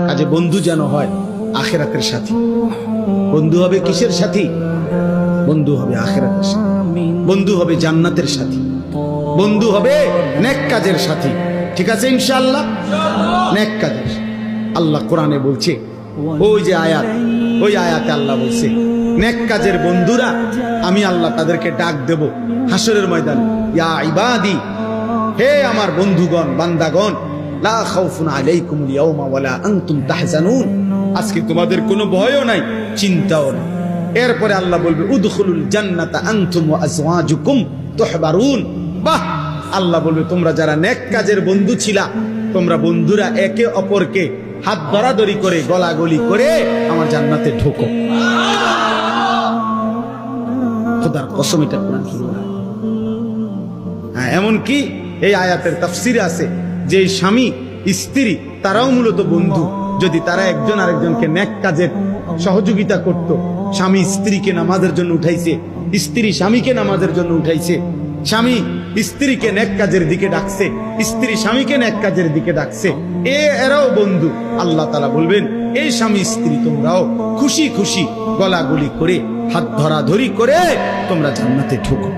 কাজে বন্ধু যেন হয় আখিরাতের সাথী। বন্ধু হবে কিসের সাথী? বন্ধু হবে আখিরাতের সাথী, বন্ধু হবে জান্নাতের সাথী, বন্ধু হবে নেক কাজের সাথী। ঠিক আছে ইনশাআল্লাহ? নেক কাজের। আল্লাহ কোরআনে বলছে, ওই যে আয়াত, ওই আয়াতে আল্লাহ বলছে নেক কাজের বন্ধুরা আমি আল্লাহ তাদেরকে ডাক দেব হাসরের ময়দানে, ইয়া ইবাদি, হে আমার বন্ধুগণ, বান্দাগণ, লা খাউফুন আলাইকুমুল ইয়াওমা ওয়ালা আনতুম তাহজানুন, আজকে তোমাদের কোনো ভয়ও নাই, চিন্তাও নাই। এরপরে আল্লাহ বলবে উদখুলুল জান্নাতা আনতুম ওয়া আজওয়াজুকুম তুহবারুন। বাহ! আল্লাহ বলবে তোমরা যারা নেক কাজের বন্ধু ছিলা, তোমরা বন্ধুরা একে অপরকে হাত ধরাধরি করে গলাগলি করে আমার জান্নাতে ঢোকো। খোদার কসম, এটা কোরআন কি বলে? হ্যাঁ, এমনকি এই আয়াতের তাফসিরে আছে যে স্বামী স্ত্রী তারাও মূলত বন্ধু, যদি তারা একজন আরেকজনকে নেক কাজের সহযোগিতা করত। স্বামী স্ত্রীকে নামাজের জন্য উঠাইছে, স্ত্রী স্বামীকে নামাজের জন্য উঠাইছে, স্বামী স্ত্রীকে নেক কাজের দিকে ডাকছে, স্ত্রী স্বামীকে নেক কাজের দিকে ডাকছে, এরাও বন্ধু। আল্লাহ তাআলা বলবেন এই স্বামী স্ত্রী তোমরাও খুশি খুশি গলাগলি করে হাত ধরাধরি করে তোমরা জান্নাতে ঢোকো।